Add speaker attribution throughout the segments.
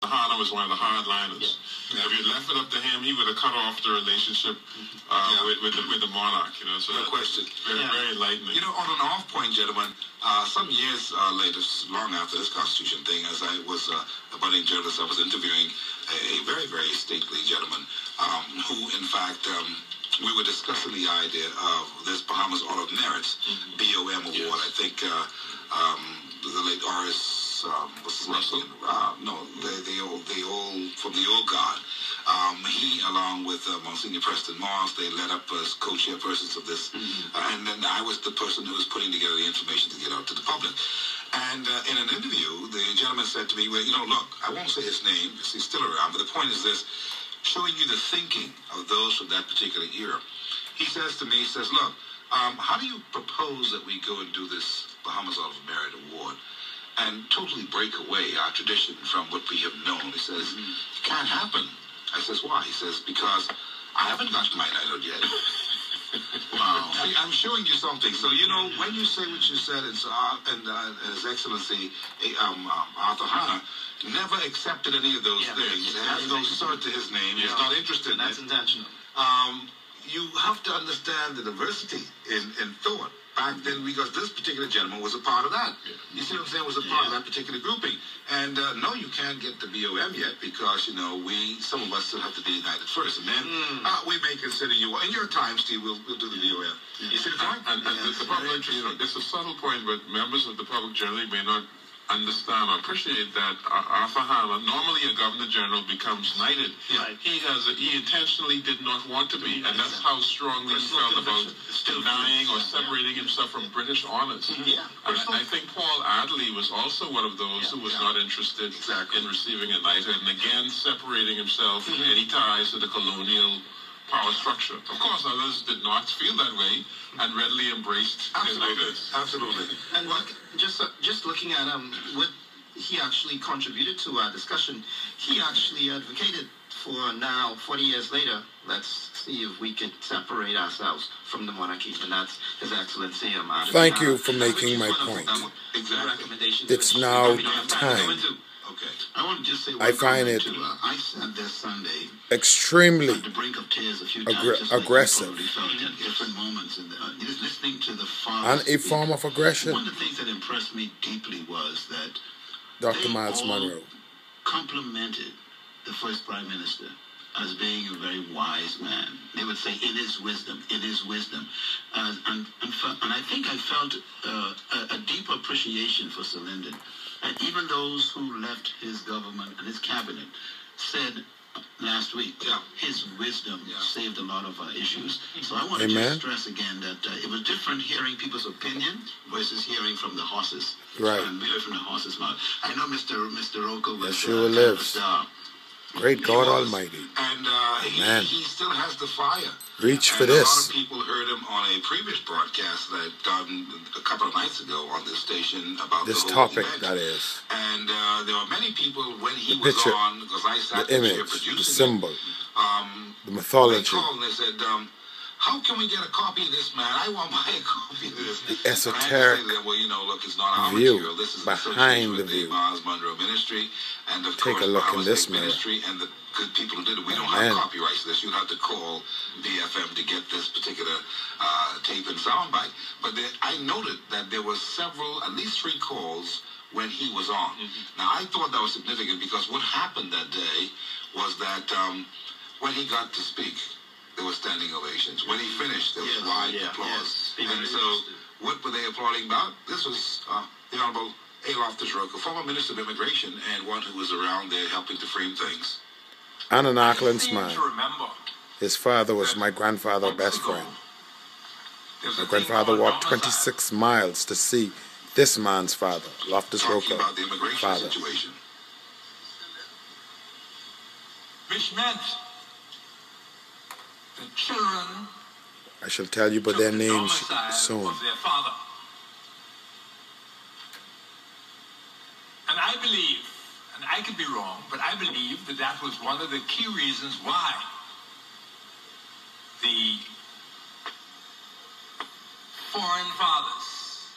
Speaker 1: Hana was one of the hardliners. Yeah. If you left it up to him, he would have cut off the relationship with the monarch. So
Speaker 2: no question.
Speaker 1: Very enlightening.
Speaker 2: On an off point, gentlemen, some years later, long after this Constitution thing, as I was a budding journalist, I was interviewing a very, very stately gentleman who, in fact, we were discussing the idea of this Bahamas Order of Merits, BOM award. Yes. I think the late Horace, what's his name? No, the old from the old guard. He, along with Monsignor Preston Moss, they led up as co-chairpersons of this, and then I was the person who was putting together the information to get out to the public. And in an interview, the gentleman said to me, well, look, I won't say his name, because he's still around, but the point is this, showing you the thinking of those from that particular era. He says to me, look, how do you propose that we go and do this Bahamas Order of Merit Award and totally break away our tradition from what we have known? He says, it can't happen. I says, why? He says, because I haven't got my knighthood yet. Wow. See, I'm showing you something. So, when you say what you said, and His Excellency Arthur Hana never accepted any of those things. It has no cert to his name. He's not interested in it.
Speaker 3: That's intentional.
Speaker 2: You have to understand the diversity in thought back then, because this particular gentleman was a part of that. You see what I'm saying? Was a part of that particular grouping. And no, you can't get the BOM yet because, some of us still have to be united first. And then we may consider you, in your time, Steve, we'll do the BOM. You see the point?
Speaker 1: And the public, it's a subtle point, but members of the public generally may not understand or appreciate that Arthur Hana, normally a Governor General, becomes knighted.
Speaker 3: Right.
Speaker 1: He intentionally did not want to be, and that's how strongly he felt about denying or separating himself from British honors. I think Paul Adley was also one of those who was not interested in receiving a knighthood, and again separating himself from any ties to the colonial power structure. Of course, others did not feel that way and readily embraced their knighthoods.
Speaker 2: Absolutely.
Speaker 3: And just looking at what he actually contributed to our discussion, he actually advocated for now, 40 years later, let's see if we could separate ourselves from the monarchy, and that's His Excellency.
Speaker 4: Thank you for making my point. It's now time.
Speaker 2: Okay. I want to just say
Speaker 4: I find it
Speaker 2: I said this Sunday
Speaker 4: extremely
Speaker 2: at the brink of tears a few times,
Speaker 4: aggressive
Speaker 2: different moments in just listening to the
Speaker 4: and a form of aggression.
Speaker 2: One of the things that impressed me deeply was that
Speaker 4: Dr. Miles Monroe
Speaker 2: complimented the first Prime Minister as being a very wise man. They would say, in his wisdom, in his wisdom. And I think I felt a deep appreciation for Sir Lyndon. And even those who left his government and his cabinet said last week, his wisdom saved a lot of our issues. So I want to just stress again that it was different hearing people's opinion versus hearing from the horses.
Speaker 4: Right.
Speaker 2: And we heard from the horses' mouth. I know Mr. Rocco was
Speaker 4: Yeshua lives. Great God Almighty.
Speaker 2: And he still has the fire.
Speaker 4: Reach for
Speaker 2: this.
Speaker 4: this.
Speaker 2: A lot of people heard him on a previous broadcast that I'd done a couple of nights ago on this station about
Speaker 4: this
Speaker 2: the whole
Speaker 4: topic,
Speaker 2: event.
Speaker 4: that is.
Speaker 2: And there were many people when he
Speaker 4: the picture,
Speaker 2: was on, because I sat
Speaker 4: the image, the symbol, the mythology.
Speaker 2: They called and they said, how can we get a copy of this, man? I want my copy of this.
Speaker 4: The esoteric
Speaker 2: look, it's not our
Speaker 4: view
Speaker 2: material. This is
Speaker 4: behind the view.
Speaker 2: The Miles Monroe Ministry, and of
Speaker 4: Take
Speaker 2: course,
Speaker 4: a look in
Speaker 2: Bahamas
Speaker 4: this
Speaker 2: State
Speaker 4: mirror.
Speaker 2: Ministry, and the good people who did it. We don't have copyrights to this. You'd have to call BFM to get this particular tape and soundbite. But I noted that there were at least 3 calls when he was on. Now, I thought that was significant because what happened that day was that when he got to speak, there were standing ovations. When he finished, there was wide applause. And so, what were they applauding about? This was the Honorable A. Loftus Roca, former Minister of Immigration, and one who was around there helping to frame things.
Speaker 4: And an Auckland's man. His father was my grandfather's best friend. My grandfather walked 26 miles to see this man's father, Loftus Roca, father.
Speaker 2: Situation.
Speaker 5: Which meant the children
Speaker 4: I shall tell you by their names soon.
Speaker 5: of their father. And I believe, and I could be wrong, but I believe that that was one of the key reasons why the foreign fathers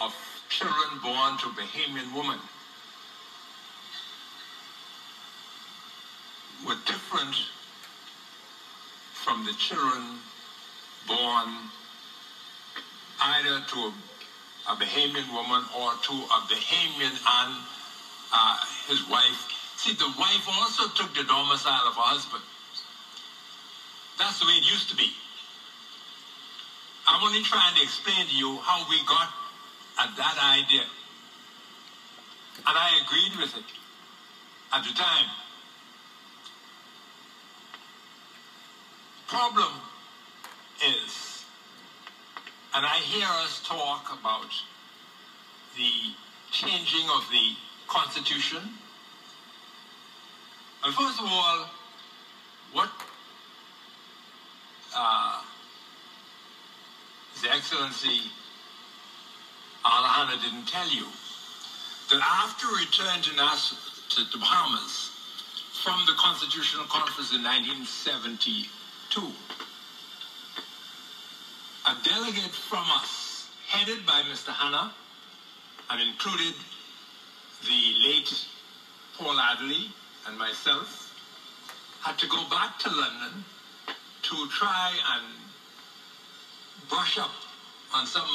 Speaker 5: of children born to Bahamian women different from the children born either to a Bahamian woman or to a Bahamian and his wife. See, the wife also took the domicile of her husband. That's the way it used to be. I'm only trying to explain to you how we got at that idea. And I agreed with it at the time. Problem is, and I hear us talk about the changing of the Constitution. And first of all, what His Excellency Alejandro didn't tell you, that after return to the Bahamas from the Constitutional Conference in 1972, a delegate from us, headed by Mr. Hanna, and included the late Paul Adderley and myself, had to go back to London to try and brush up on some